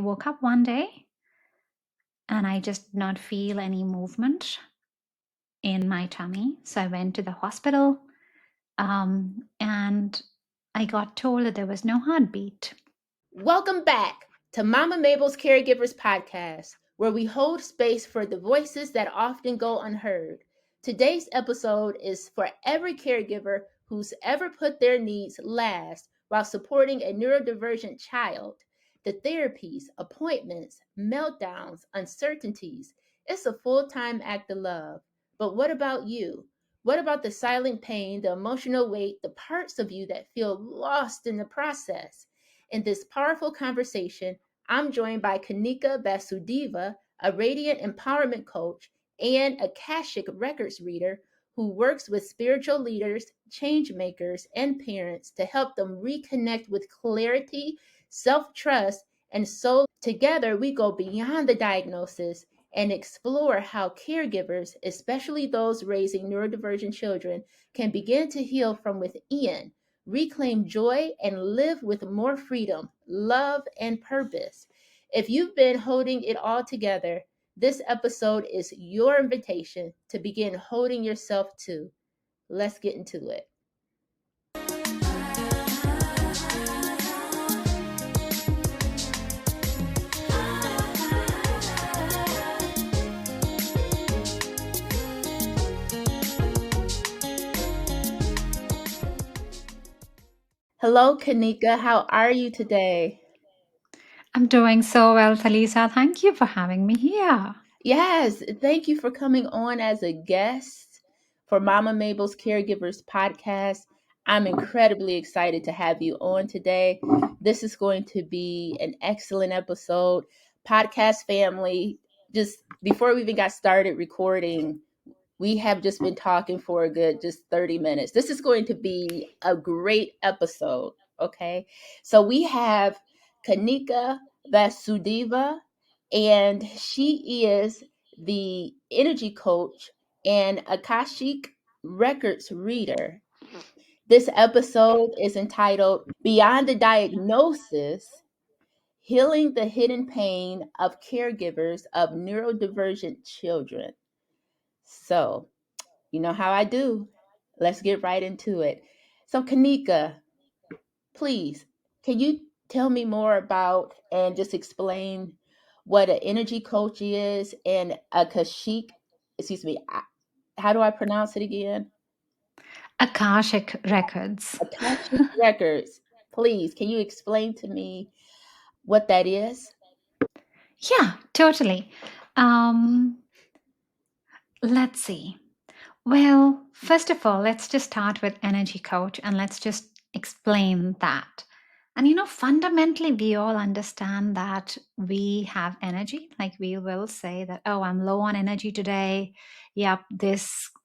woke up one day and I just did not feel any movement in my tummy. So I went to the hospital and I got told that there was no heartbeat. Welcome back to Mama Mabel's Caregivers podcast, where we hold space for the voices that often go unheard. Today's episode is for every caregiver who's ever put their needs last while supporting a neurodivergent child. The therapies, appointments, meltdowns, uncertainties, it's a full-time act of love. But what about you? What about the silent pain, the emotional weight, the parts of you that feel lost in the process? In this powerful conversation, I'm joined by Kanika Vasudeva, a radiant empowerment coach and Akashic records reader who works with spiritual leaders, change makers, and parents to help them reconnect with clarity, self trust, and soul. Together, we go beyond the diagnosis and explore how caregivers, especially those raising neurodivergent children, can begin to heal from within, reclaim joy, and live with more freedom, love, and purpose. If you've been holding it all together, this episode is your invitation to begin holding yourself too. Let's get into it. Hello, Kanika. How are you today? I'm doing so well, Thalisa. Thank you for having me here. Yes, thank you for coming on as a guest for Mama Mabel's Caregivers podcast. I'm incredibly excited to have you on today. This is going to be an excellent episode. Podcast family, just before we even got started recording, we have just been talking for a good just 30 minutes. This is going to be a great episode, okay? So we have Kanika Vasudeva, and she is the energy coach and Akashic records reader. This episode is entitled Beyond the Diagnosis: Healing the Hidden Pain of Caregivers of Neurodivergent Children. So, you know how I do. Let's get right into it. So, Kanika, please, can you tell me more about and just explain what an energy coach is and a Kashik? Excuse me, how do I pronounce it again? Akashic Records. Akashic records. Please, can you explain to me what that is? Yeah, totally. Um, let's see. Well, first of all, let's just start with energy coach and let's just explain that. And fundamentally, we all understand that we have energy. Like we will say that, oh, I'm low on energy today. Yep,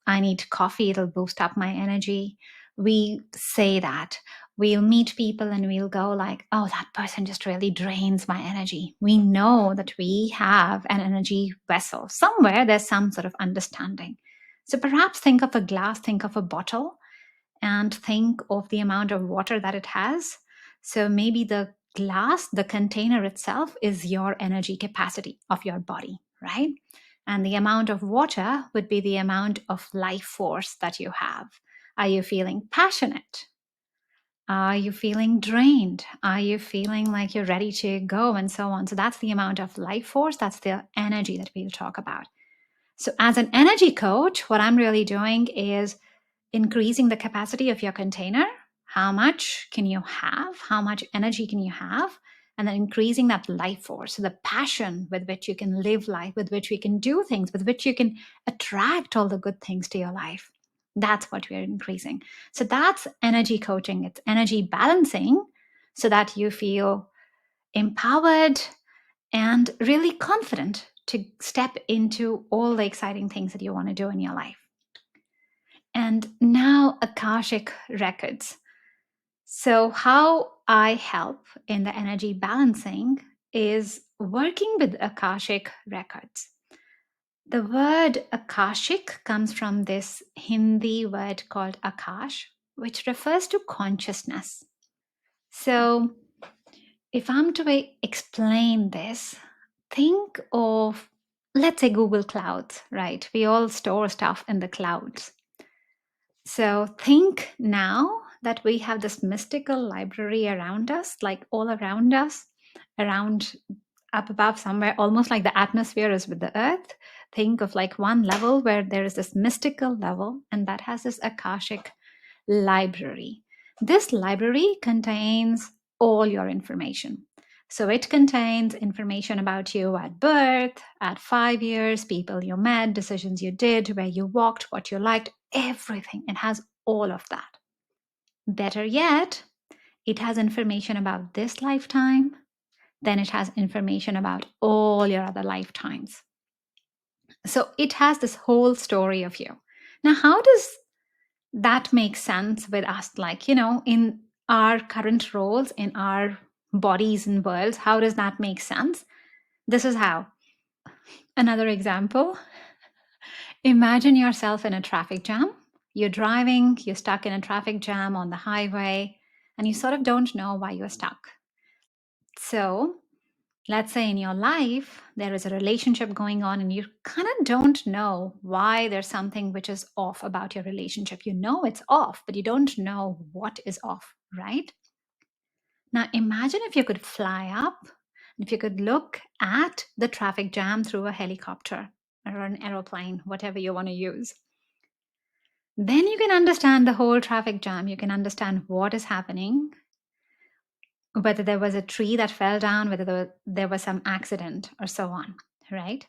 I need coffee, it'll boost up my energy. We say that. We'll meet people and we'll go like, oh, that person just really drains my energy. We know that we have an energy vessel. Somewhere there's some sort of understanding. So perhaps think of a glass, think of a bottle, and think of the amount of water that it has. So maybe the glass, the container itself, is your energy capacity of your body, right? And the amount of water would be the amount of life force that you have. Are you feeling passionate? Are you feeling drained? Are you feeling like you're ready to go and so on? So that's the amount of life force. That's the energy that we'll talk about. So, as an energy coach, what I'm really doing is increasing the capacity of your container. How much can you have? How much energy can you have? And then increasing that life force, so the passion with which you can live life, with which we can do things, with which you can attract all the good things to your life. That's what we're increasing. So that's energy coaching. It's energy balancing so that you feel empowered and really confident to step into all the exciting things that you want to do in your life. And now, Akashic records. So, how I help in the energy balancing is working with Akashic records. The word Akashic comes from this Hindi word called Akash, which refers to consciousness. So, If I'm to explain this, think of, let's say, Google Clouds, right? We all store stuff in the clouds. So think now that we have this mystical library around us, like all around us, around up above somewhere, almost like the atmosphere is with the earth. Think of like one level where there is this mystical level, and that has this Akashic library. This library contains all your information. So it contains information about you at birth, at 5 years, people you met, decisions you did, where you walked, what you liked, everything. It has all of that. Better yet, it has information about this lifetime, then it has information about all your other lifetimes. So it has this whole story of you. Now, how does that make sense with us? Like, in our current roles, in our bodies and worlds, how does that make sense? This is how. Another example, imagine yourself in a traffic jam. You're driving, you're stuck in a traffic jam on the highway, and you sort of don't know why you're stuck. So, let's say in your life, there is a relationship going on, and you kind of don't know why there's something which is off about your relationship. You know it's off, but you don't know what is off, right? Now, imagine if you could fly up, if you could look at the traffic jam through a helicopter or an aeroplane, whatever you want to use. Then you can understand the whole traffic jam. You can understand what is happening, whether there was a tree that fell down, whether there was some accident or so on, right?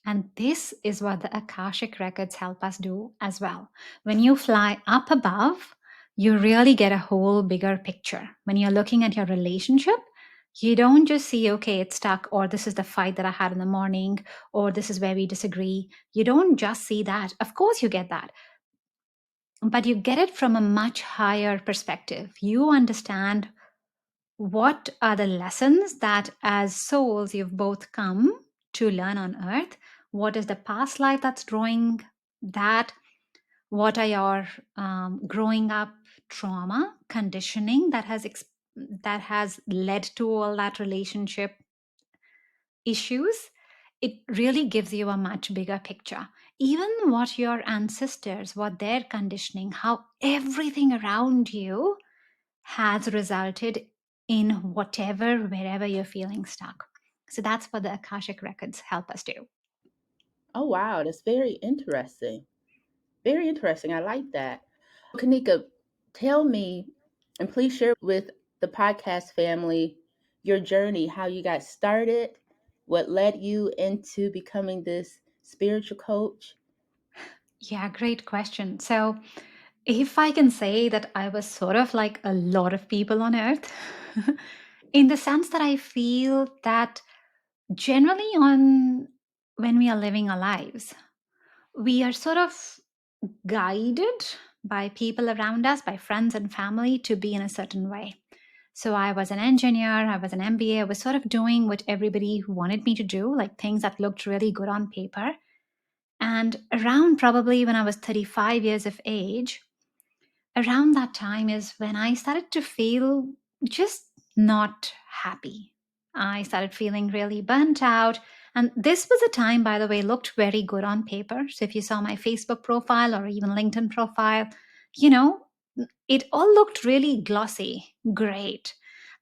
And this is what the Akashic records help us do as well. When you fly up above, you really get a whole bigger picture. When you're looking at your relationship, you don't just see, okay, it's stuck, or this is the fight that I had in the morning, or this is where we disagree. You don't just see that. Of course, you get that, but you get it from a much higher perspective. You understand what are the lessons that as souls you've both come to learn on earth. What is the past life that's drawing that? What are your growing up trauma conditioning that has led to all that relationship issues? It really gives you a much bigger picture. Even what your ancestors, what their conditioning, how everything around you has resulted in wherever you're feeling stuck. So that's what the Akashic records help us do. Oh, wow. That's very interesting. Very interesting. I like that. Kanika, tell me, and please share with the podcast family your journey, how you got started, what led you into becoming this spiritual coach. Yeah, great question. So, if I can say that I was sort of like a lot of people on earth, in the sense that I feel that generally on when we are living our lives, we are sort of guided by people around us, by friends and family, to be in a certain way. So I was an engineer, I was an MBA, I was sort of doing what everybody wanted me to do, like things that looked really good on paper. And around probably when I was 35 years of age, around that time is when I started to feel just not happy. I started feeling really burnt out. And this was a time, by the way, looked very good on paper. So if you saw my Facebook profile or even LinkedIn profile, you know, it all looked really glossy, great.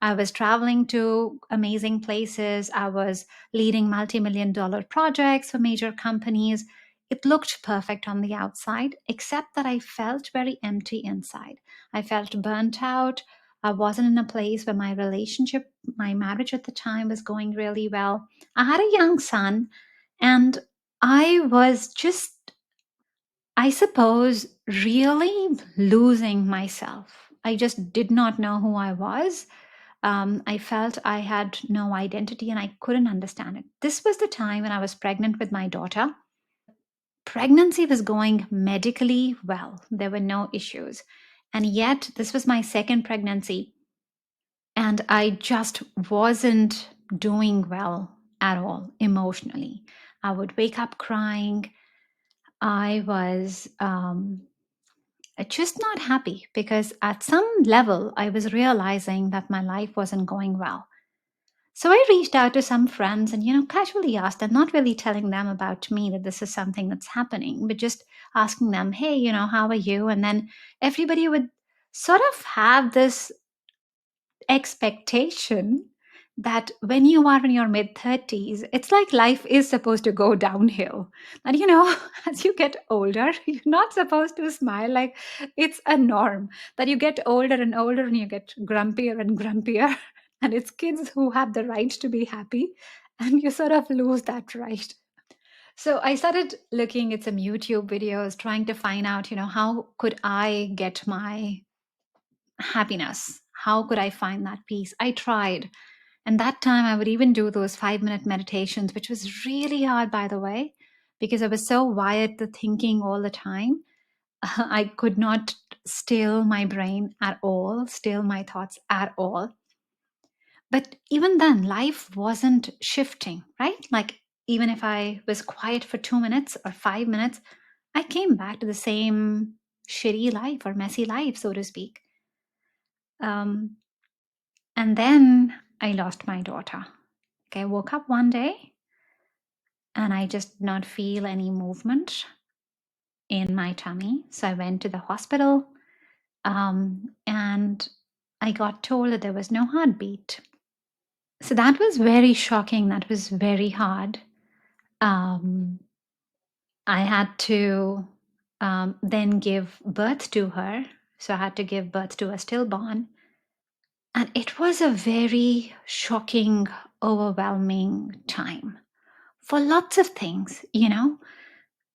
I was traveling to amazing places. I was leading multi-million dollar projects for major companies. It looked perfect on the outside, except that I felt very empty inside. I felt burnt out. I wasn't in a place where my relationship, my marriage at the time was going really well. I had a young son, and I was just, I suppose, really losing myself. I just did not know who I was. I felt I had no identity and I couldn't understand it. This was the time when I was pregnant with my daughter. Pregnancy was going medically well, there were no issues. And yet, this was my second pregnancy, and I just wasn't doing well at all emotionally. I would wake up crying. I was just not happy because at some level I was realizing that my life wasn't going well. So I reached out to some friends and, casually asked them, not really telling them about me that this is something that's happening, but just asking them, hey, how are you? And then everybody would sort of have this expectation that when you are in your mid 30s, it's like life is supposed to go downhill. And as you get older, you're not supposed to smile. Like, it's a norm that you get older and older and you get grumpier and grumpier. And it's kids who have the right to be happy, and you sort of lose that right. So I started looking at some YouTube videos, trying to find out, how could I get my happiness? How could I find that peace? I tried. And that time I would even do those 5-minute meditations, which was really hard, by the way, because I was so wired to thinking all the time. I could not still my brain at all, still my thoughts at all. But even then, life wasn't shifting, right? Like, even if I was quiet for 2 minutes or 5 minutes, I came back to the same shitty life or messy life, so to speak. Um, and then I lost my daughter. Okay, I woke up one day and I just did not feel any movement in my tummy. So I went to the hospital, and I got told that there was no heartbeat. So that was very shocking. That was very hard. Um, I had to then give birth to her. So I had to give birth to a stillborn. And it was a very shocking, overwhelming time for lots of things,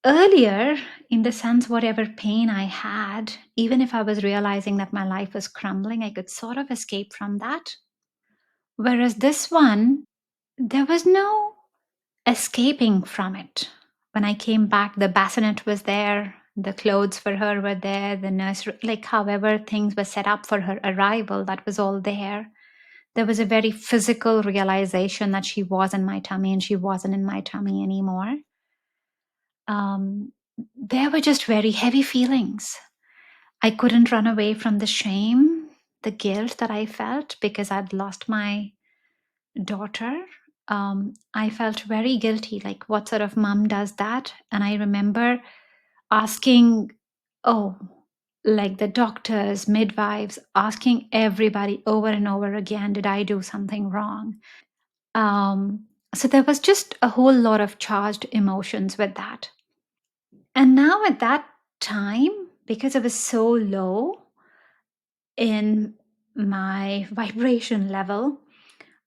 Earlier, in the sense, whatever pain I had, even if I was realizing that my life was crumbling, I could sort of escape from that. Whereas this one, there was no escaping from it. When I came back, the bassinet was there, the clothes for her were there, the nursery, like however things were set up for her arrival, that was all there. There was a very physical realization that she was in my tummy and she wasn't in my tummy anymore. There were just very heavy feelings. I couldn't run away from the shame, the guilt that I felt because I'd lost my daughter. I felt very guilty, like, what sort of mom does that? And I remember asking, oh, like the doctors, midwives, asking everybody over and over again, did I do something wrong? So there was just a whole lot of charged emotions with that. And now at that time, because I was so low in my vibration level,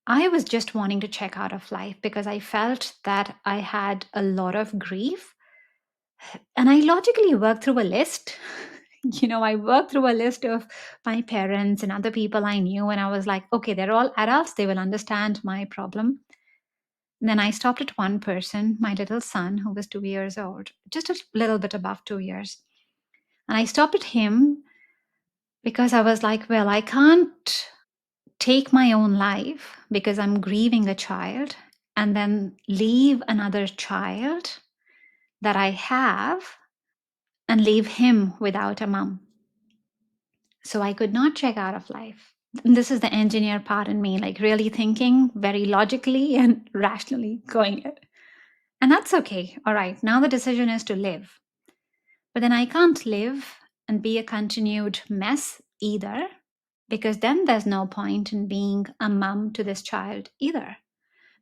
I was just wanting to check out of life because I felt that I had a lot of grief. And I logically worked through a list. I worked through a list of my parents and other people I knew, and I was like, okay, they're all adults. They will understand my problem. And then I stopped at one person, my little son, who was 2 years old, just a little bit above 2 years. And I stopped at him because I was like, well, I can't take my own life because I'm grieving a child and then leave another child that I have and leave him without a mom. So I could not check out of life. This is the engineer part in me, like really thinking very logically and rationally going it. And that's okay. All right, now the decision is to live. But then I can't live and be a continued mess either, because then there's no point in being a mom to this child either.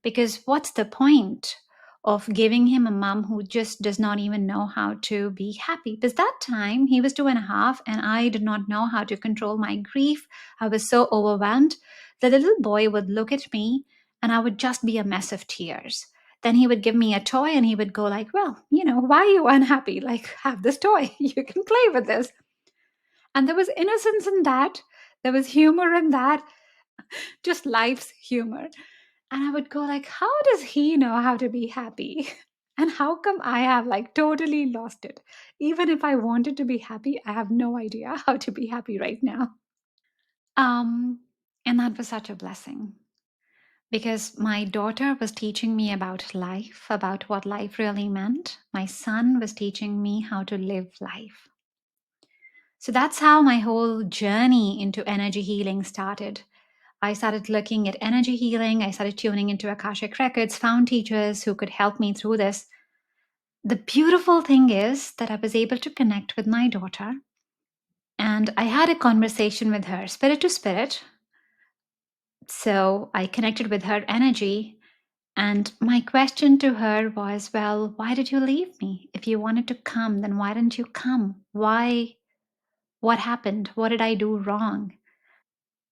Because what's the point of giving him a mom who just does not even know how to be happy? Because that time he was 2.5 and I did not know how to control my grief. I was so overwhelmed. The little boy would look at me and I would just be a mess of tears. Then he would give me a toy and he would go like, well, why are you unhappy? Like, have this toy. You can play with this. And there was innocence in that. There was humor in that. Just life's humor. And I would go like, how does he know how to be happy? And how come I have like totally lost it? Even if I wanted to be happy, I have no idea how to be happy right now. Um, and that was such a blessing because my daughter was teaching me about life, about what life really meant. My son was teaching me how to live life. So that's how my whole journey into energy healing started. I started looking at energy healing. I started tuning into Akashic records, found teachers who could help me through this. The beautiful thing is that I was able to connect with my daughter, and I had a conversation with her, spirit to spirit. So I connected with her energy. And my question to her was, well, why did you leave me? If you wanted to come, then why didn't you come? Why? What happened? What did I do wrong?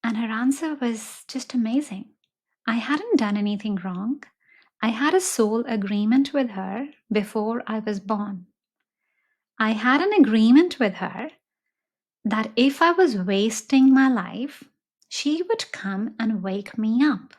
And her answer was just amazing. I hadn't done anything wrong. I had a soul agreement with her before I was born. I had an agreement with her that if I was wasting my life, she would come and wake me up.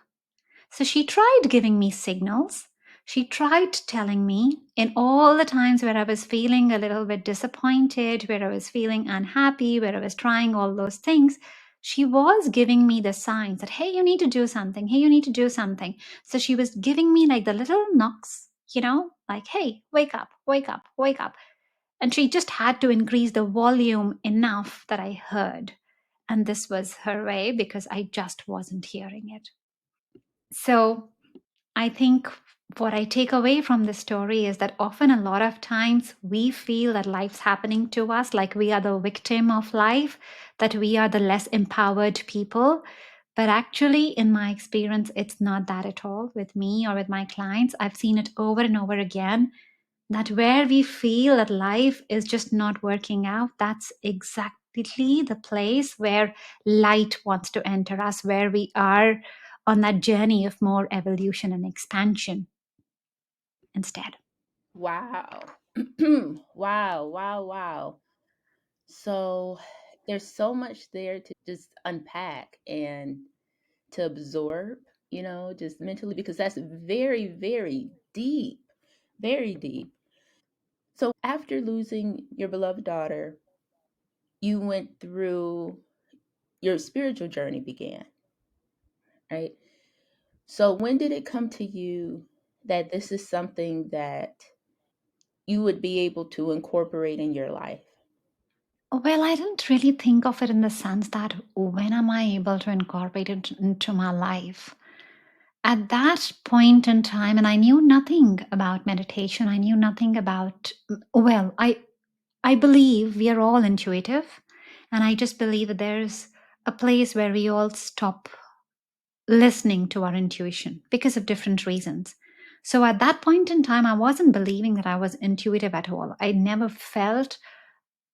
So she tried giving me signals. She tried telling me in all the times where I was feeling a little bit disappointed, where I was feeling unhappy, where I was trying all those things. She was giving me the signs that, hey, you need to do something. Hey, you need to do something. So she was giving me like the little knocks, like, hey, wake up, wake up, wake up. And she just had to increase the volume enough that I heard. And this was her way because I just wasn't hearing it. So I think what I take away from this story is that often a lot of times we feel that life's happening to us like we are the victim of life, that we are the less empowered people. But actually, in my experience, it's not that at all with me or with my clients. I've seen it over and over again that where we feel that life is just not working out, that's exactly the place where light wants to enter us, where we are on that journey of more evolution and expansion instead. Wow. Wow. So there's so much there to just unpack and to absorb, just mentally, because that's very, very deep, very deep. So after losing your beloved daughter, you went through your spiritual journey began, right? So when did it come to you that this is something that you would be able to incorporate in your life? Well, I didn't really think of it in the sense that when am I able to incorporate it into my life? At that point in time, and I knew nothing about meditation, I knew nothing about, well, I believe we are all intuitive, and I just believe that there's a place where we all stop listening to our intuition because of different reasons. So at that point in time, I wasn't believing that I was intuitive at all. I never felt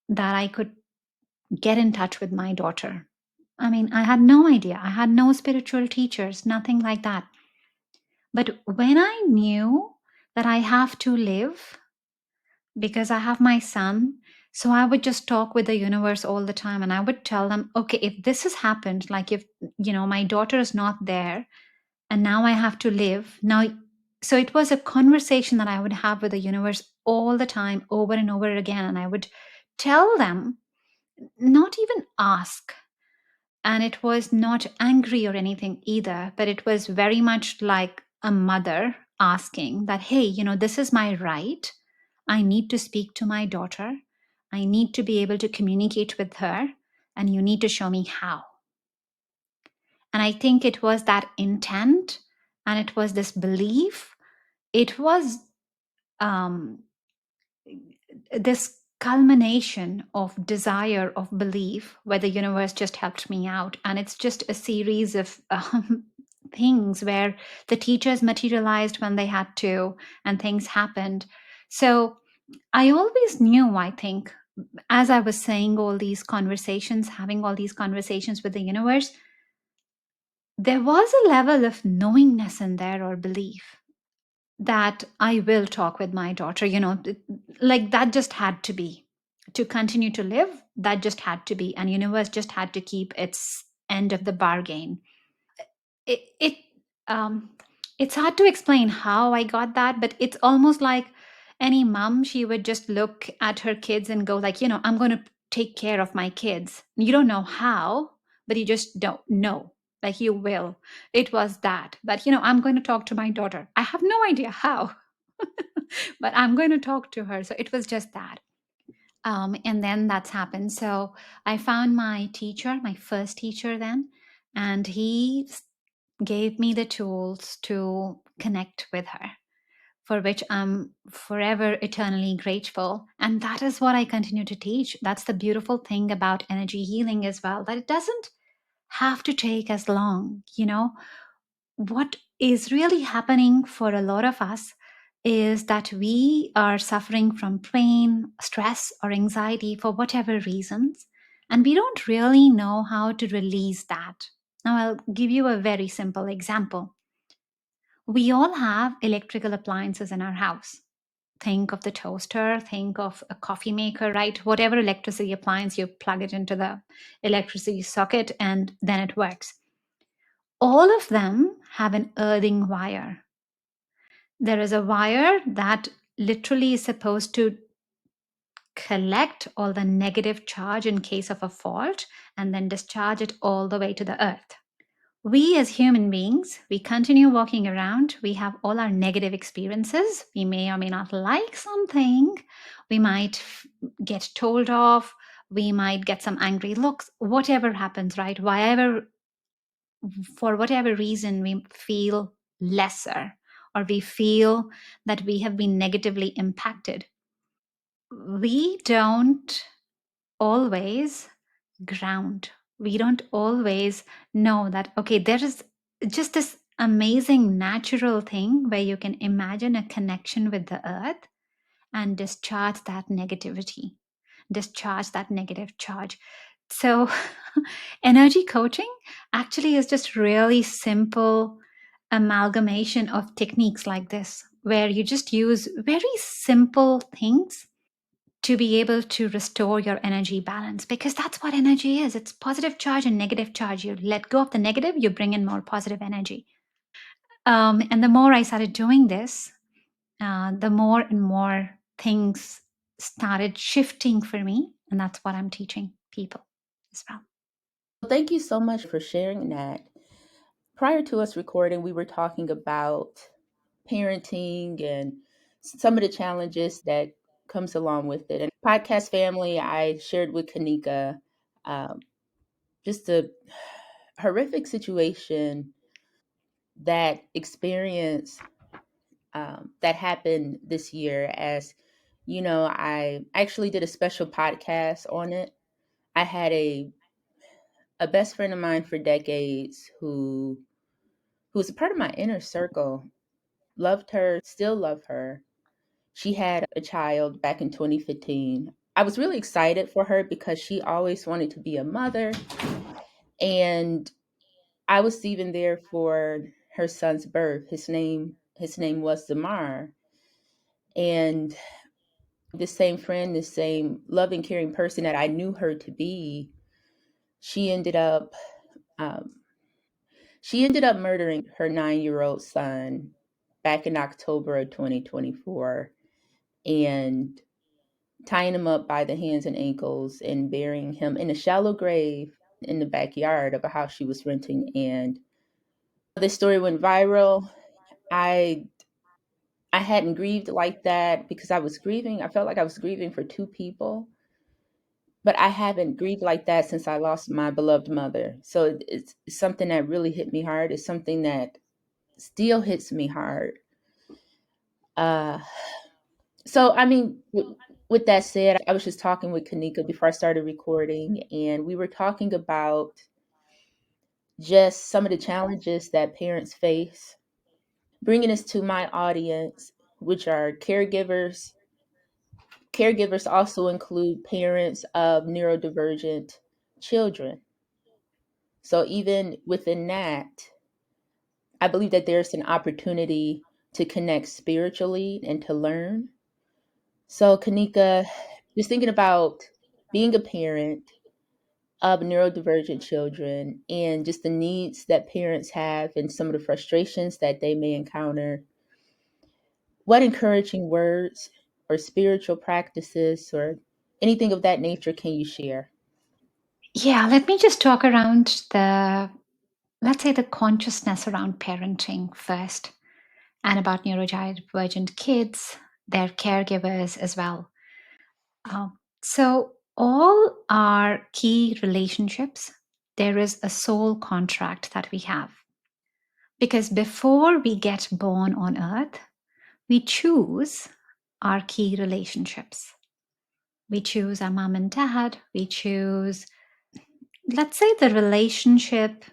that I could get in touch with my daughter. I mean, I had no idea. I had no spiritual teachers, nothing like that. But when I knew that I have to live because I have my son, so I would just talk with the universe all the time and I would tell them, okay, if this has happened, like if, my daughter is not there and now I have to live. Now, so it was a conversation that I would have with the universe all the time, over and over again. And I would tell them, not even ask. And it was not angry or anything either, but it was very much like a mother asking that, hey, this is my right. I need to speak to my daughter. I need to be able to communicate with her, and you need to show me how. And I think it was that intent and it was this belief. It was um, this culmination of desire, of belief, where the universe just helped me out. And it's just a series of things where the teachers materialized when they had to, and things happened. So I always knew, I think, as I was saying all these conversations, having all these conversations with the universe, there was a level of knowingness in there or belief that I will talk with my daughter, like that just had to be. To continue to live, that just had to be. And universe just had to keep its end of the bargain. It it's hard to explain how I got that, but it's almost like any mom, she would just look at her kids and go like, I'm going to take care of my kids. You don't know how, but you just don't know. Like you will. It was that, I'm going to talk to my daughter. I have no idea how, but I'm going to talk to her. So it was just that. And then that's happened. So I found my teacher, my first teacher then. and he gave me the tools to connect with her, for which I'm forever eternally grateful. And that is what I continue to teach. That's the beautiful thing about energy healing as well, that it doesn't have to take as long. What is really happening for a lot of us is that we are suffering from pain, stress, or anxiety for whatever reasons, and we don't really know how to release that. Now, I'll give you a very simple example. We all have electrical appliances in our house. Think of the toaster, think of a coffee maker, right? Whatever electricity appliance, you plug it into the electricity socket and then it works. All of them have an earthing wire. There is a wire that literally is supposed to collect all the negative charge in case of a fault and then discharge it all the way to the earth. We as human beings, we continue walking around. We have all our negative experiences. We may or may not like something. We might get told off. We might get some angry looks. Whatever happens, right? For whatever reason, we feel lesser or we feel that we have been negatively impacted. We don't always ground. We don't always know that, okay, there is just this amazing natural thing where you can imagine a connection with the earth and discharge that negativity, discharge that negative charge. So, energy coaching actually is just really simple amalgamation of techniques like this, where you just use very simple things to be able to restore your energy balance, because that's what energy is. It's positive charge and negative charge. You let go of the negative, you bring in more positive energy. And the more I started doing this, the more and more things started shifting for me. And that's what I'm teaching people as well. Thank you so much for sharing that. Prior to us recording, we were talking about parenting and some of the challenges that comes along with it. And podcast family, I shared with Kanika um, just a horrific situation, that experience that happened this year. As you know, I actually did a special podcast on it. I had a best friend of mine for decades who was a part of my inner circle. Loved her, still love her. She had a child back in 2015. I was really excited for her because she always wanted to be a mother, and I was even there for her son's birth. His name was Zamar, and the same friend, the same loving, caring person that I knew her to be, she ended up um, she ended up murdering her 9-year-old son back in October of 2024, and tying him up by the hands and ankles and burying him in a shallow grave in the backyard of a house she was renting. And this story went viral. I I hadn't grieved like that because I was grieving. I felt like I was grieving for two people, but I haven't grieved like that since I lost my beloved mother. So it's something that really hit me hard. It's something that still hits me hard. Uh, so, I mean, with that said, I was just talking with Kanika before I started recording, and we were talking about just some of the challenges that parents face, bringing this to my audience, which are caregivers. Caregivers also include parents of neurodivergent children. So, even within that, I believe that there's an opportunity to connect spiritually and to learn. So, Kanika, just thinking about being a parent of neurodivergent children and just the needs that parents have and some of the frustrations that they may encounter, what encouraging words or spiritual practices or anything of that nature can you share? Yeah, let me just talk around let's say, the consciousness around parenting first, and about neurodivergent kids, their caregivers as well. So, all our key relationships there is a soul contract that we have. Because before we get born on earth, we choose our key relationships. We choose our mom and dad. We choose, let's say, the relationship,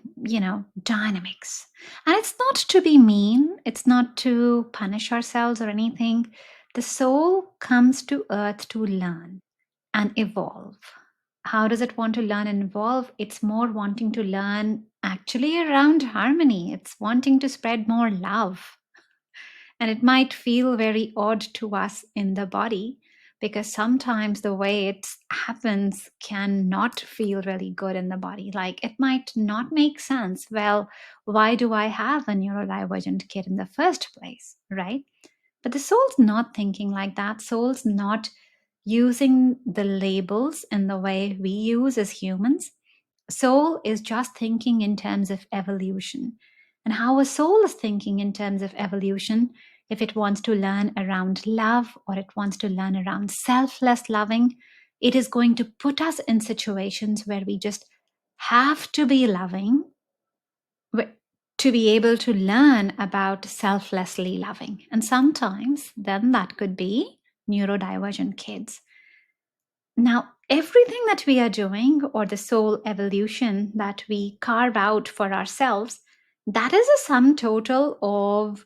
dynamics. And it's not to be mean, it's not to punish ourselves or anything. The soul comes to earth to learn and evolve. How does it want to learn and evolve? It's more wanting to learn actually around harmony. It's wanting to spread more love. And it might feel very odd to us in the body because sometimes the way it happens can not feel really good in the body. Like it might not make sense. Well, why do I have a neurodivergent kid in the first place? Right? But the soul's not thinking like that. Soul's not using the labels in the way we use as humans. Soul is just thinking in terms of evolution. And how a soul is thinking in terms of evolution, if it wants to learn around love or it wants to learn around selfless loving, it is going to put us in situations where we just have to be loving to be able to learn about selflessly loving. And sometimes then that could be neurodivergent kids. Now, everything that we are doing, or the soul evolution that we carve out for ourselves, that is a sum total of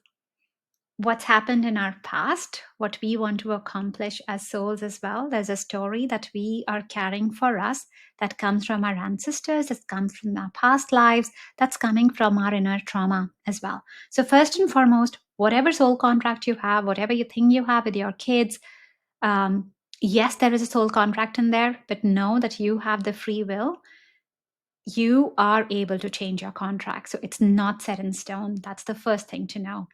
what's happened in our past, what we want to accomplish as souls as well. There's a story that we are carrying for us that comes from our ancestors, that comes from our past lives, that's coming from our inner trauma as well. So, first and foremost, whatever soul contract you have, whatever you think you have with your kids, yes, there is a soul contract in there, but know that you have the free will. You are able to change your contract. So it's not set in stone. That's the first thing to know.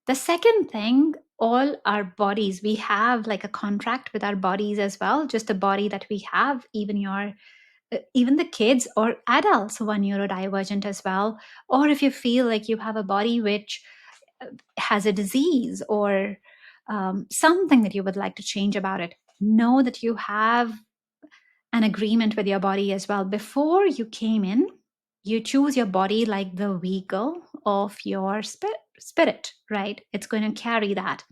The second thing, all our bodies, we have like a contract with our bodies as well, just the body that we have, even the kids or adults who are neurodivergent as well. Or if you feel like you have a body which has a disease or something that you would like to change about it, know that you have an agreement with your body as well. Before you came in, you choose your body like the vehicle of your spirit, right? It's going to carry that.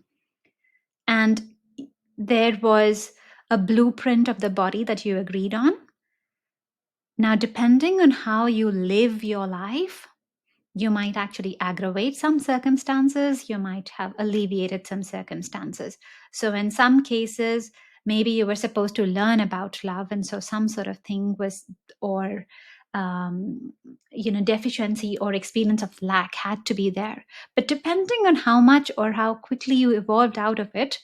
And there was a blueprint of the body that you agreed on. Now, depending on how you live your life, you might actually aggravate some circumstances, you might have alleviated some circumstances. So, in some cases, maybe you were supposed to learn about love, and so some sort of thing was, or deficiency or experience of lack had to be there. But depending on how much or how quickly you evolved out of it,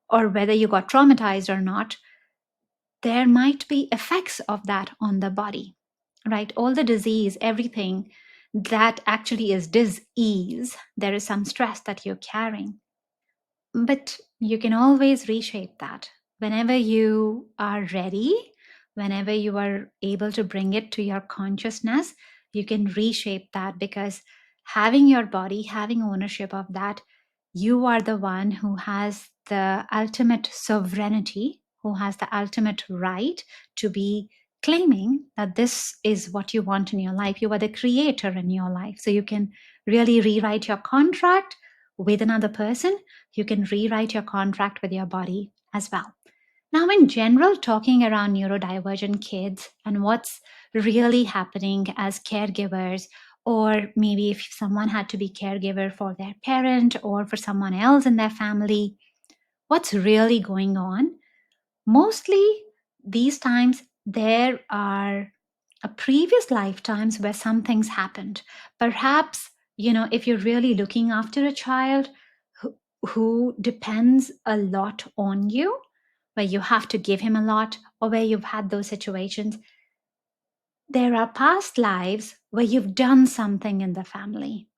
or whether you got traumatized or not, there might be effects of that on the body, right? All the disease, everything that actually is dis-ease, there is some stress that you're carrying. But you can always reshape that. Whenever you are ready, whenever you are able to bring it to your consciousness, you can reshape that, because having your body, having ownership of that, you are the one who has the ultimate sovereignty, who has the ultimate right to be claiming that this is what you want in your life. You are the creator in your life. So you can really rewrite your contract with another person. You can rewrite your contract with your body as well. Now, in general, talking around neurodivergent kids and what's really happening as caregivers, or maybe if someone had to be caregiver for their parent or for someone else in their family, what's really going on? Mostly these times, there are previous lifetimes where some things happened. Perhaps, if you're really looking after a child who depends a lot on you, where you have to give him a lot, or where you've had those situations, there are past lives where you've done something in the family,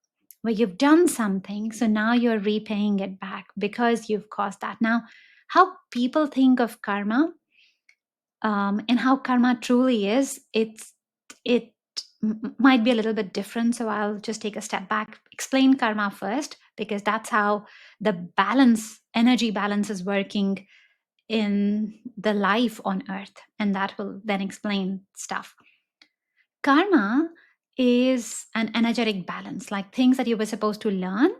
where you've done something. So now you're repaying it back because you've caused that. Now, how people think of karma, and how karma truly is, it might be a little bit different. So I'll just take a step back, explain karma first, because that's how the energy balance is working in the life on earth, and that will then explain stuff. Karma is an energetic balance, like things that you were supposed to learn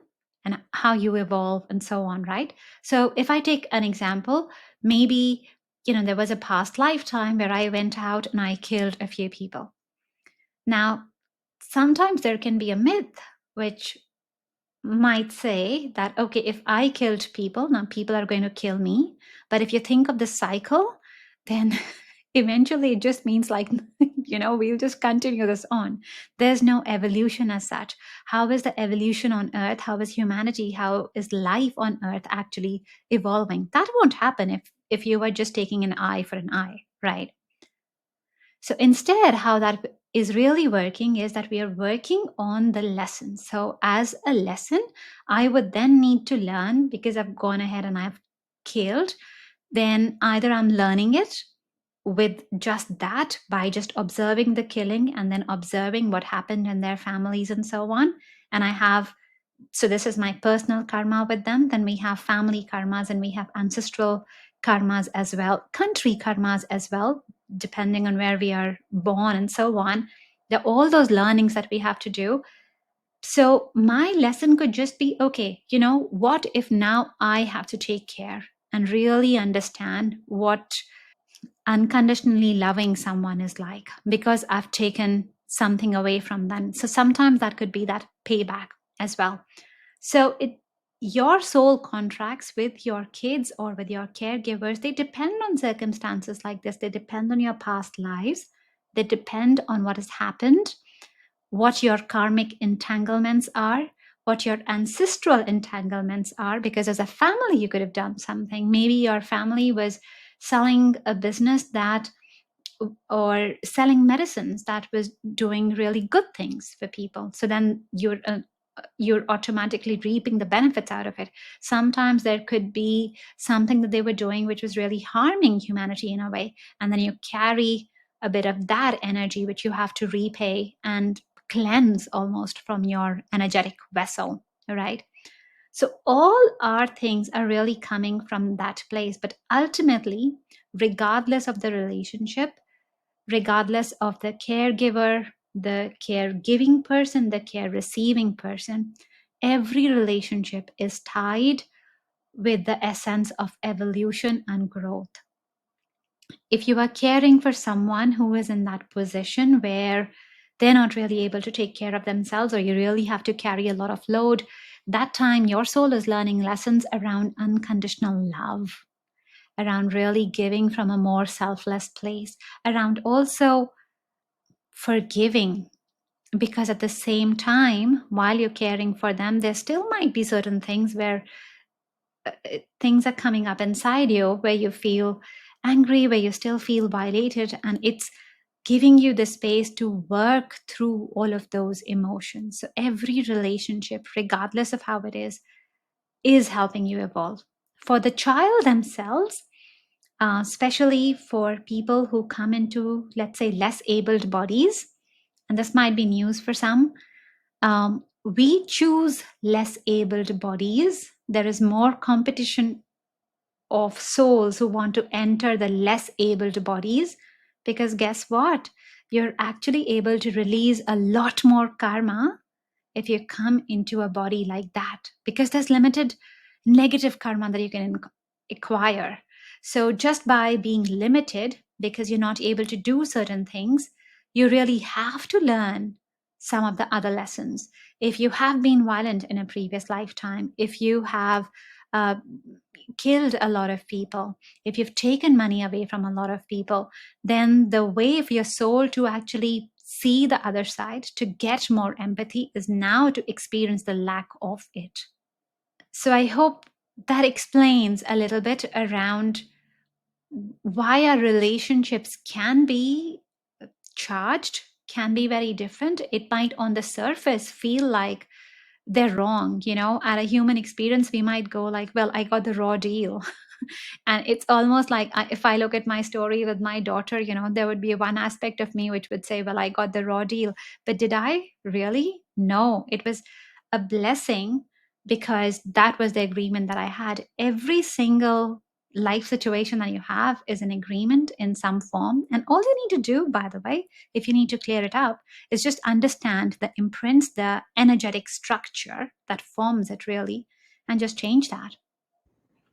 and how you evolve and so on, right? So if I take an example, maybe, there was a past lifetime where I went out and I killed a few people. Now, sometimes there can be a myth which might say that, okay, if I killed people, now people are going to kill me. But if you think of the cycle, then eventually it just means like, we'll just continue this on. There's no evolution as such. How is the evolution on Earth? How is humanity? How is life on Earth actually evolving? That won't happen if you were just taking an eye for an eye, right? So instead, how that is really working is that we are working on the lesson. So as a lesson, I would then need to learn, because I've gone ahead and I've killed, then either I'm learning it with just that by just observing the killing and then observing what happened in their families and so on. And so this is my personal karma with them. Then we have family karmas and we have ancestral karmas as well, country karmas as well, depending on where we are born and so on. There are all those learnings that we have to do. So my lesson could just be, okay, what if now I have to take care and really understand what unconditionally loving someone is like, because I've taken something away from them. So sometimes that could be that payback as well. So your soul contracts with your kids or with your caregivers, they depend on circumstances like this. They depend on your past lives. They depend on what has happened, what your karmic entanglements are, what your ancestral entanglements are, because as a family, you could have done something. Maybe your family was selling a business or selling medicines that was doing really good things for people. So then you're automatically reaping the benefits out of it. Sometimes there could be something that they were doing which was really harming humanity in a way, and then you carry a bit of that energy which you have to repay and cleanse almost from your energetic vessel, right? So all our things are really coming from that place. But ultimately, regardless of the relationship, regardless of the caregiver, the caregiving person, the care receiving person, every relationship is tied with the essence of evolution and growth. If you are caring for someone who is in that position where they're not really able to take care of themselves, or you really have to carry a lot of load, that time your soul is learning lessons around unconditional love, around really giving from a more selfless place, around also forgiving, because at the same time, while you're caring for them, there still might be certain things where things are coming up inside you where you feel angry, where you still feel violated, and it's giving you the space to work through all of those emotions. So every relationship, regardless of how it is helping you evolve. For the child themselves, especially for people who come into, let's say, less abled bodies, and this might be news for some, we choose less abled bodies. There is more competition of souls who want to enter the less abled bodies, because guess what? You're actually able to release a lot more karma if you come into a body like that, because there's limited negative karma that you can acquire. So just by being limited, because you're not able to do certain things, you really have to learn some of the other lessons. If you have been violent in a previous lifetime, if you have uh, killed a lot of people, if you've taken money away from a lot of people, then the way for your soul to actually see the other side, to get more empathy, is now to experience the lack of it. So I hope that explains a little bit around why our relationships can be charged, can be very different. It might on the surface feel like they're wrong. At a human experience, we might go like, well, I got the raw deal. And it's almost like, if I look at my story with my daughter, there would be one aspect of me which would say, well, I got the raw deal. But did I really? No, it was a blessing, because that was the agreement that I had. Every single life situation that you have is an agreement in some form. And all you need to do, by the way, if you need to clear it up, is just understand the imprints, the energetic structure that forms it really, and just change that.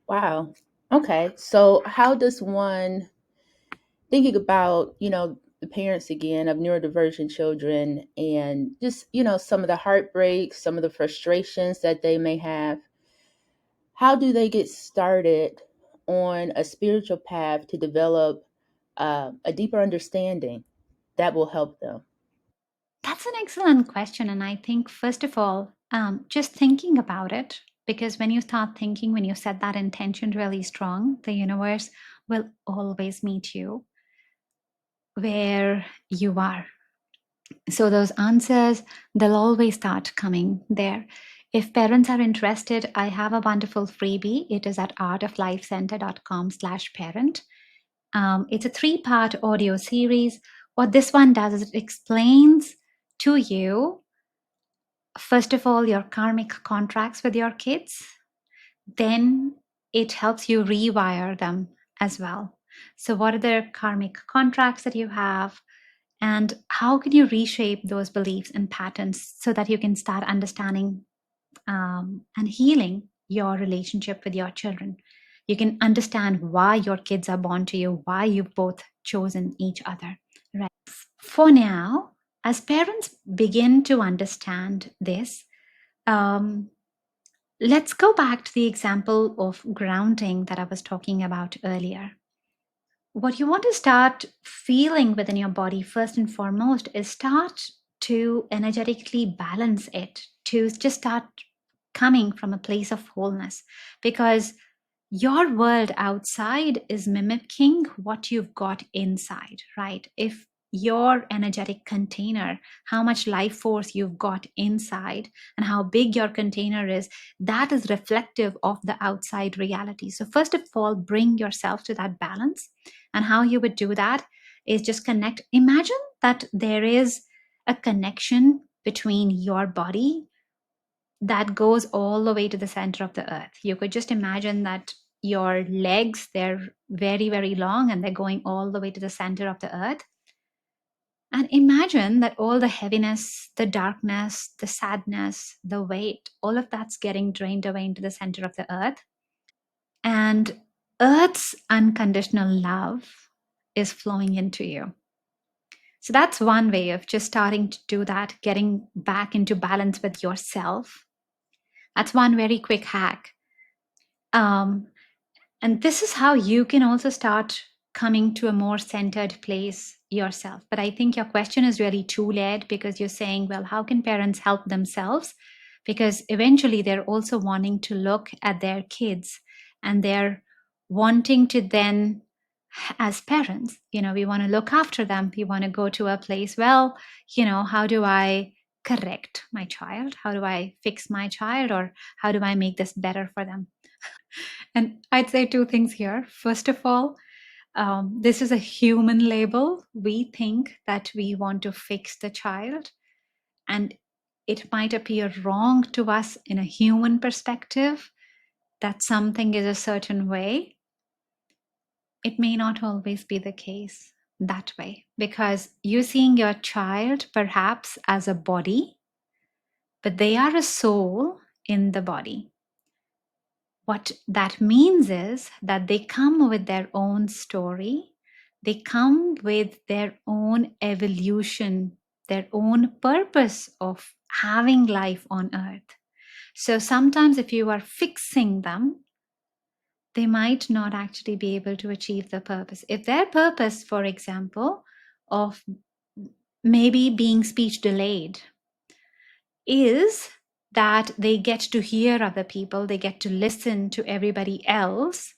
Wow. Okay. So how does one, thinking about, the parents again of neurodivergent children and just, some of the heartbreaks, some of the frustrations that they may have, how do they get started on a spiritual path to develop a deeper understanding that will help them? That's an excellent question. And I think, first of all, just thinking about it, because when you start thinking, when you set that intention really strong, the universe will always meet you where you are. So those answers, they'll always start coming there. If parents are interested, I have a wonderful freebie. It is at artoflifecenter.com/parent. It's a 3-part audio series. What this one does is it explains to you, first of all, your karmic contracts with your kids. Then it helps you rewire them as well. So, what are the karmic contracts that you have? And how can you reshape those beliefs and patterns so that you can start understanding and healing your relationship with your children? You can understand why your kids are born to you, why you've both chosen each other. Right. For now, as parents begin to understand this, um, let's go back to the example of grounding that I was talking about earlier. What you want to start feeling within your body, first and foremost, is start to energetically balance it, to just start coming from a place of wholeness, because your world outside is mimicking what you've got inside, right? If your energetic container, how much life force you've got inside and how big your container is, that is reflective of the outside reality. So first of all, bring yourself to that balance. And how you would do that is just connect. Imagine that there is a connection between your body that goes all the way to the center of the earth. You could just imagine that your legs, they're very, very long and they're going all the way to the center of the earth. And imagine that all the heaviness, the darkness, the sadness, the weight, all of that's getting drained away into the center of the earth. And earth's unconditional love is flowing into you. So that's one way of just starting to do that, getting back into balance with yourself. That's one very quick hack. Um, and this is how you can also start coming to a more centered place yourself. But I think your question is really two-layered, because you're saying, well, how can parents help themselves? Because eventually they're also wanting to look at their kids, and they're wanting to then, as parents, we want to look after them. We want to go to a place, well, how do I correct my child? How do I fix my child? Or how do I make this better for them? And I'd say two things here. First of all, this is a human label. We think that we want to fix the child, and it might appear wrong to us in a human perspective that something is a certain way. It may not always be the case that way, because you're seeing your child perhaps as a body, but they are a soul in the body. What that means is that they come with their own story, they come with their own evolution, their own purpose of having life on earth. So sometimes, if you are fixing them, they might not actually be able to achieve the purpose. If their purpose, for example, of maybe being speech delayed is that they get to hear other people, they get to listen to everybody else.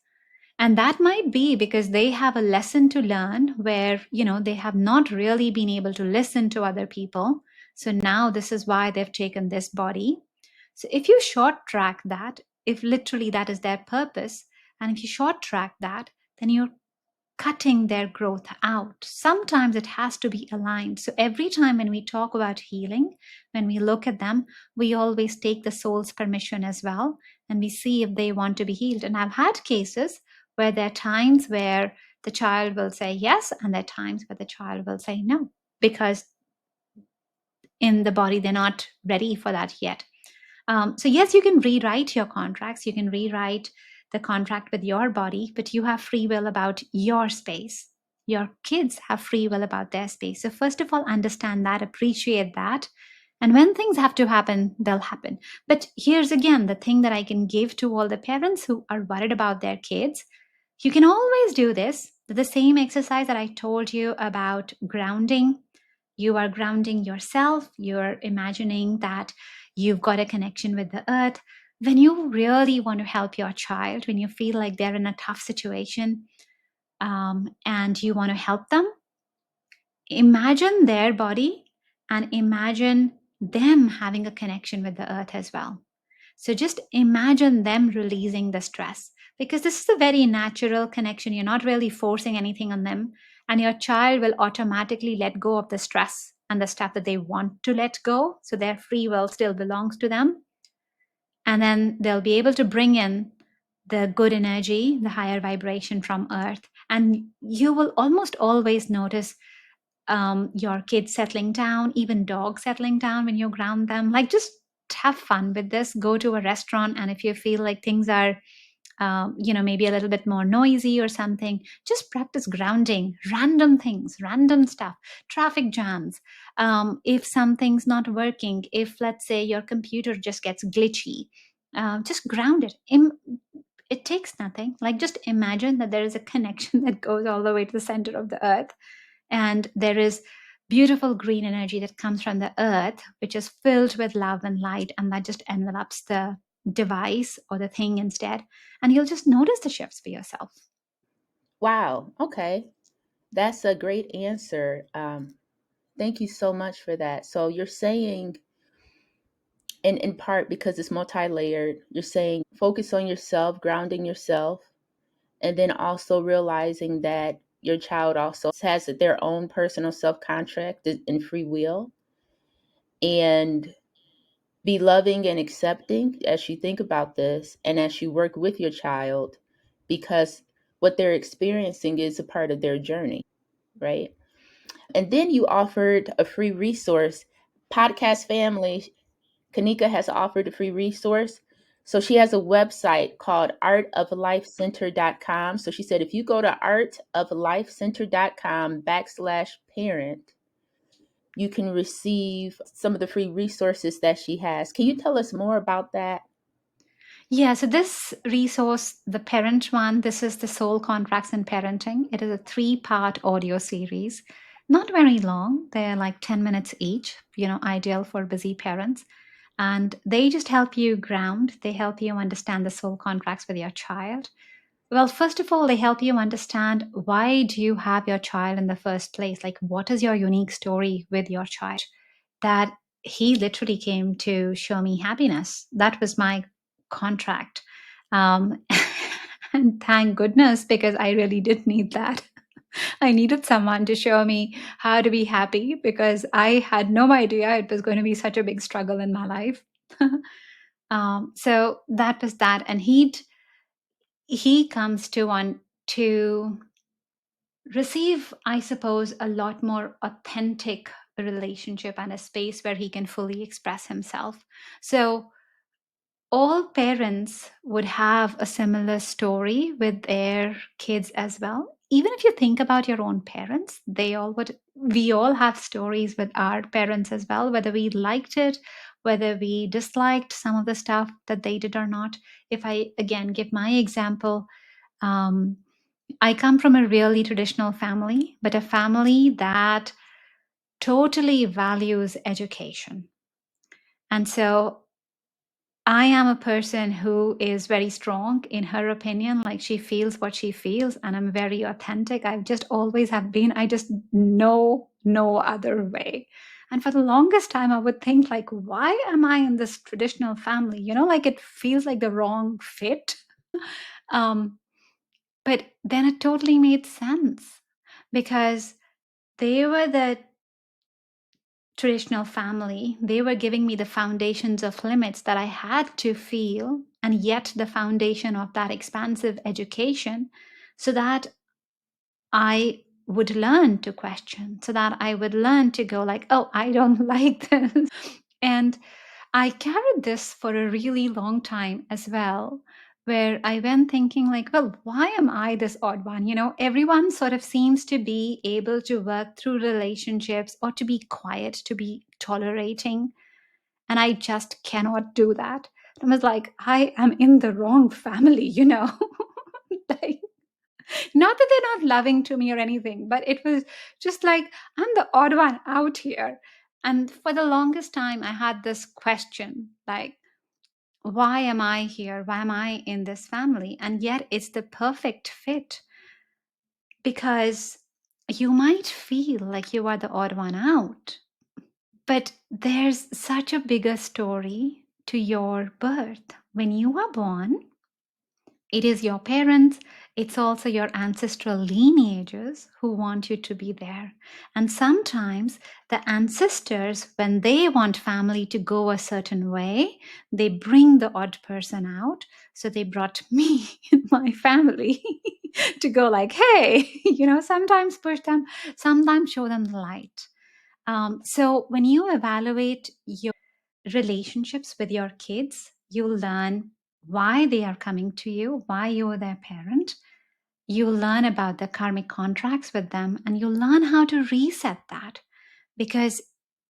And that might be because they have a lesson to learn where, they have not really been able to listen to other people. So now this is why they've taken this body. So if you short track that, if literally that is their purpose, and if you short track that, then you're cutting their growth out. Sometimes it has to be aligned. So every time when we talk about healing, when we look at them, we always take the soul's permission as well, and we see if they want to be healed. And I've had cases where there are times where the child will say yes, and there are times where the child will say no, because in the body they're not ready for that yet. So yes, you can rewrite your contracts, you can rewrite the contract with your body, but you have free will about your space. Your kids have free will about their space. So first of all, understand that, appreciate that, and when things have to happen, they'll happen. But here's again the thing that I can give to all the parents who are worried about their kids. You can always do this, the same exercise that I told you about grounding. You are grounding yourself, you're imagining that you've got a connection with the earth. When you really want to help your child, when you feel like they're in a tough situation, and you want to help them, imagine their body and imagine them having a connection with the earth as well. So just imagine them releasing the stress, because this is a very natural connection. You're not really forcing anything on them, and your child will automatically let go of the stress and the stuff that they want to let go. So their free will still belongs to them. And then they'll be able to bring in the good energy, the higher vibration from earth. And you will almost always notice your kids settling down, even dogs settling down when you ground them. Like, just have fun with this. Go to a restaurant, and if you feel like things are, maybe a little bit more noisy or something, just practice grounding. Random things, random stuff, traffic jams. If something's not working, if let's say your computer just gets glitchy, just ground it. It takes nothing. Like, just imagine that there is a connection that goes all the way to the center of the earth, and there is beautiful green energy that comes from the earth, which is filled with love and light, and that just envelops the device or the thing instead. And you'll just notice the shifts for yourself. Wow. Okay. That's a great answer. Thank you so much for that. So you're saying, in part because it's multi-layered, you're saying focus on yourself, grounding yourself, and then also realizing that your child also has their own personal self-contract and free will, and be loving and accepting as you think about this and as you work with your child, because what they're experiencing is a part of their journey, right? And then you offered a free resource. Podcast family, Kanika has offered a free resource. So she has a website called artoflifecenter.com. So she said if you go to artoflifecenter.com/parent, you can receive some of the free resources that she has. Can you tell us more about that? Yeah, so this resource, the parent one, this is the Soul Contracts in Parenting. It is a 3-part audio series, not very long. They're like 10 minutes each, ideal for busy parents. And they just help you ground, they help you understand the soul contracts with your child. Well, first of all, they help you understand, why do you have your child in the first place? Like, what is your unique story with your child? That he literally came to show me happiness. That was my contract. Um, and thank goodness, because I really did need that. I needed someone to show me how to be happy, because I had no idea it was going to be such a big struggle in my life. So that was that. And he comes to want to receive, I suppose, a lot more authentic relationship and a space where he can fully express himself. So all parents would have a similar story with their kids as well. Even if you think about your own parents, we all have stories with our parents as well, whether we liked it, whether we disliked some of the stuff that they did or not. If I again give my example, um, I come from a really traditional family, but a family that totally values education. And so I am a person who is very strong in her opinion, like she feels what she feels, and I'm very authentic. I've just always have been. I just know no other way. And for the longest time, I would think like, why am I in this traditional family? Like it feels like the wrong fit. um, but then it totally made sense, because they were the traditional family. They were giving me the foundations of limits that I had to feel and yet the foundation of that expansive education, so that I would learn to question, so that I would learn to go like, oh, I don't like this. And I carried this for a really long time as well, where I went thinking like, well, why am I this odd one? You know, everyone sort of seems to be able to work through relationships or to be quiet, to be tolerating. And I just cannot do that. I was like, I am in the wrong family, you know? Like, not that they're not loving to me or anything, but it was just like, I'm the odd one out here. And for the longest time, I had this question like, why am I here? Why am I in this family? And yet it's the perfect fit, because you might feel like you are the odd one out, but there's such a bigger story to your birth. When you are born, it is your parents, it's also your ancestral lineages who want you to be there. And sometimes the ancestors, when they want family to go a certain way, they bring the odd person out. So they brought me in my family to go like, hey, you know, sometimes push them, sometimes show them the light. So when you evaluate your relationships with your kids, you learn why they are coming to you, why you are their parent. You learn about the karmic contracts with them, and you learn how to reset that, because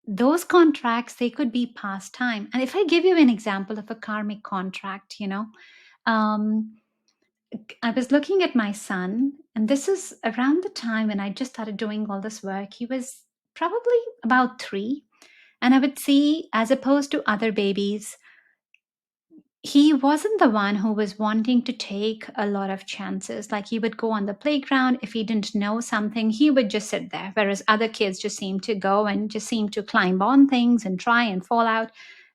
those contracts, they could be past time. And if I give you an example of a karmic contract, you know, um, I was looking at my son, and this is around the time when I just started doing all this work. He was probably about 3. And I would see, as opposed to other babies, he wasn't the one who was wanting to take a lot of chances. Like, he would go on the playground. If he didn't know something, he would just sit there. Whereas other kids just seemed to go and just seemed to climb on things and try and fall out.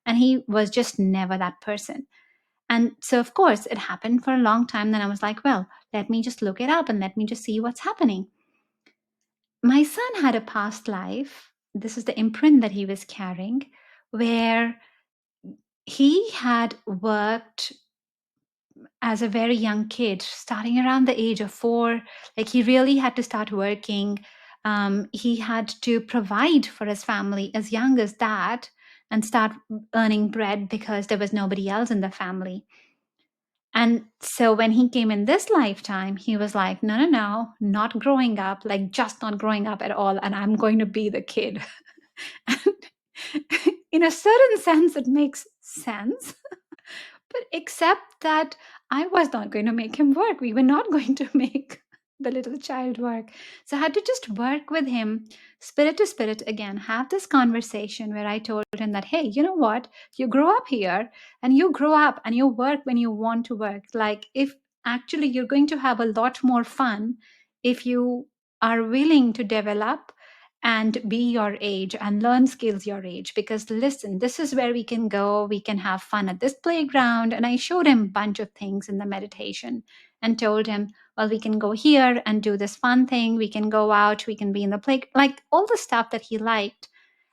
And he was just never that person. And so, of course, it happened for a long time. Then I was like, well, let me just look it up and let me just see what's happening. My son had a past life. This is the imprint that he was carrying, where he had worked as a very young kid, starting around the age of 4. Like, he really had to start working. He had to provide for his family as young as that and start earning bread because there was nobody else in the family. And so when he came in this lifetime, he was like, no, no, no, not growing up, like just not growing up at all. And I'm going to be the kid. And in a certain sense, it makes sense. But except that I was not going to make him work. We were not going to make the little child work. So I had to just work with him, spirit to spirit, again, have this conversation where I told him that, hey, you know what? You grow up here and you grow up and you work when you want to work. Like, if actually you're going to have a lot more fun if you are willing to develop and be your age and learn skills your age. Because listen, this is where we can go, we can have fun at this playground. And I showed him a bunch of things in the meditation and told him, well, we can go here and do this fun thing, we can go out, we can be in the play, like all the stuff that he liked.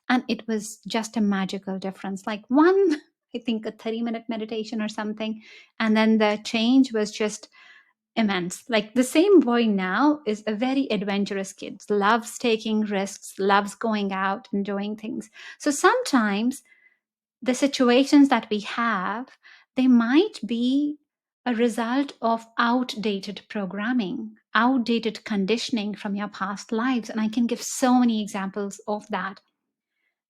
And it was just a magical difference, like one, I think a 30-minute meditation or something, and then the change was just immense. Like, the same boy now is a very adventurous kid, loves taking risks, loves going out and doing things. So sometimes the situations that we have, they might be a result of outdated programming, outdated conditioning from your past lives. And I can give so many examples of that.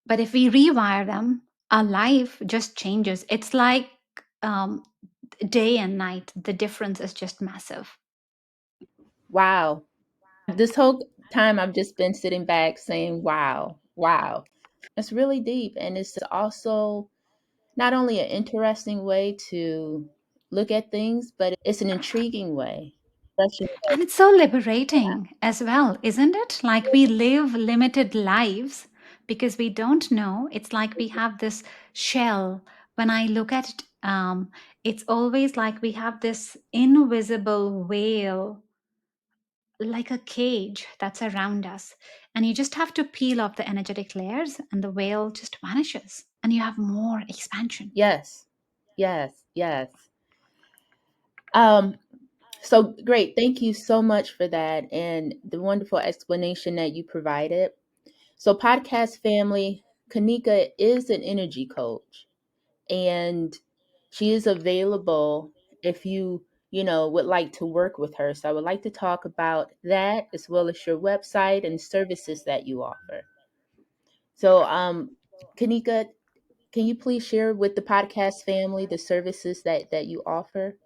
But if we rewire them, our life just changes. It's like um, day and night. The difference is just massive. Wow. This whole time I've just been sitting back saying, wow, wow. It's really deep. And it's also not only an interesting way to look at things, but it's an intriguing way. Especially, And it's so liberating as well, isn't it? Like, we live limited lives because we don't know. It's like we have this shell. When I look at it, it's always like we have this invisible veil, like a cage that's around us. And you just have to peel off the energetic layers, and the veil just vanishes, and you have more expansion. yes, yes, yes. Um, so great. Thank you so much for that and the wonderful explanation that you provided. So, podcast family, Kanika is an energy coach, and she is available if you would like to work with her. So I would like to talk about that as well as your website and services that you offer. So, Kanika, can you please share with the podcast family the services that you offer?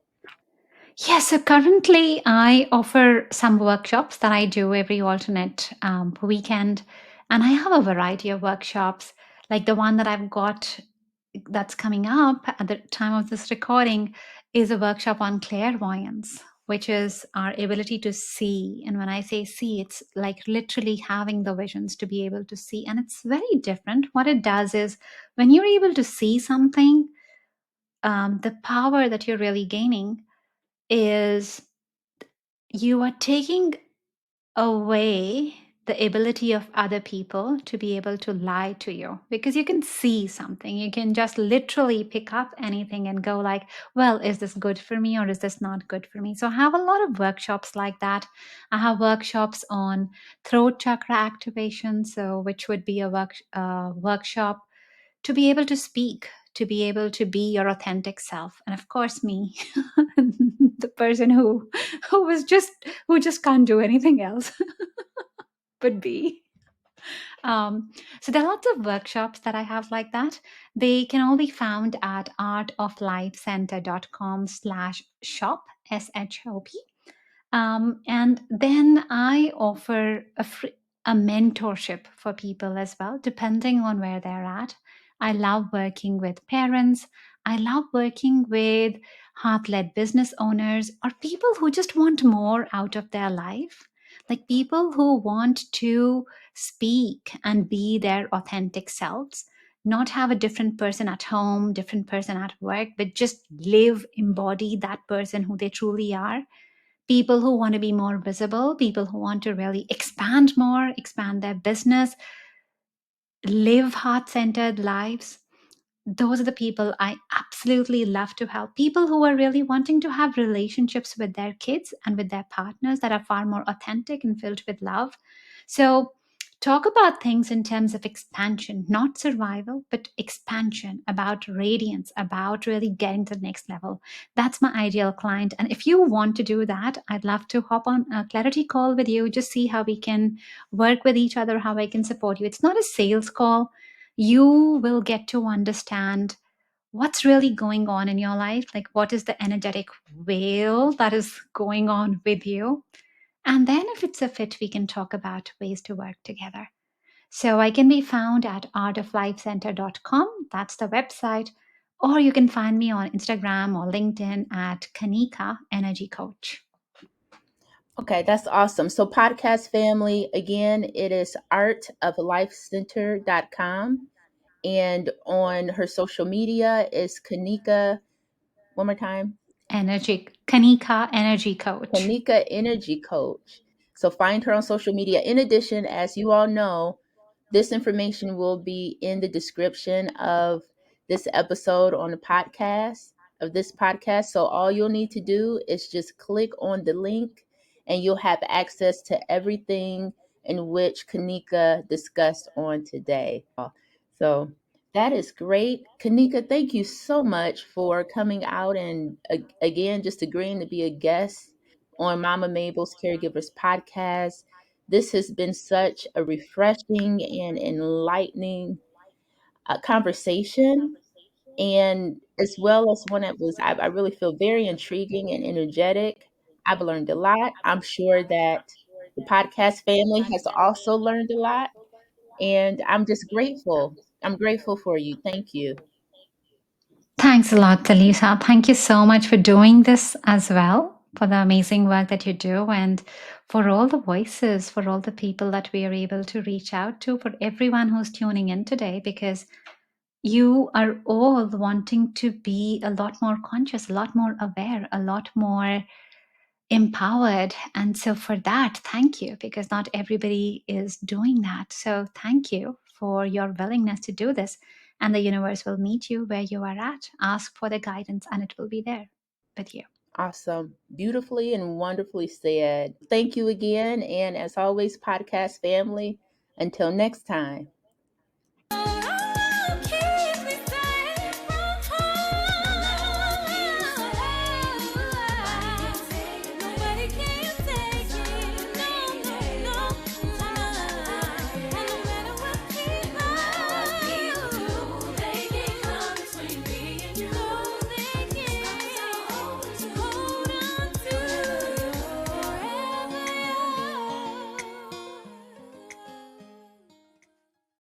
Yes, so currently I offer some workshops that I do every alternate weekend. And I have a variety of workshops, like the one that I've got that's coming up at the time of this recording is a workshop on clairvoyance, which is our ability to see. And when I say see, it's like literally having the visions to be able to see. And it's very different. What it does is when you're able to see something, the power that you're really gaining is you are taking away the ability of other people to be able to lie to you because you can see something. You can just literally pick up anything and go like, well, is this good for me or is this not good for me? So I have a lot of workshops like that. I have workshops on throat chakra activation, so which would be a workshop to be able to speak, to be able to be your authentic self. And of course me, the person who just can't do anything else but be. So there are lots of workshops that I have like that. They can all be found at artoflifecenter.com/shop, shop. And then I offer a mentorship for people as well, depending on where they're at. I love working with parents. I love working with heart led business owners or people who just want more out of their life, like people who want to speak and be their authentic selves. Not have a different person at home, different person at work, but just live, embody that person who they truly are. People who want to be more visible, people who want to really expand more, expand their business, live heart centered lives. Those are the people I absolutely love to help. People who are really wanting to have relationships with their kids and with their partners that are far more authentic and filled with love. So, talk about things in terms of expansion, not survival, but expansion, about radiance, about really getting to the next level. That's my ideal client. And if you want to do that, I'd love to hop on a clarity call with you, just see how we can work with each other, how I can support you. It's not a sales call. You will get to understand what's really going on in your life, like what is the energetic whale that is going on with you. And then, if it's a fit, we can talk about ways to work together. So, I can be found at artoflifecenter.com. That's the website. Or you can find me on Instagram or LinkedIn at Kanika Energy Coach. Okay, that's awesome. So, podcast family, again, it is artoflifecenter.com. And on her social media is Kanika, one more time, Kanika Energy Coach. Kanika Energy Coach. So find her on social media. In addition, as you all know, this information will be in the description of this episode on the podcast, of this podcast. So all you'll need to do is just click on the link and you'll have access to everything in which Kanika discussed on today. So that is great. Kanika, thank you so much for coming out and again, just agreeing to be a guest on Mama Mabel's Caregivers podcast. This has been such a refreshing and enlightening conversation, and as well as one that I really feel very intriguing and energetic. I've learned a lot. I'm sure that the podcast family has also learned a lot, and I'm just grateful. I'm grateful for you. Thank you. Thanks a lot, Talisa. Thank you so much for doing this as well, for the amazing work that you do, and for all the voices, for all the people that we are able to reach out to, for everyone who's tuning in today, because you are all wanting to be a lot more conscious, a lot more aware, a lot more empowered. And so, for that, thank you, because not everybody is doing that. So, thank you for your willingness to do this. And the universe will meet you where you are at. Ask for the guidance, and it will be there with you. Awesome. Beautifully and wonderfully said. Thank you again. And as always, podcast family, until next time.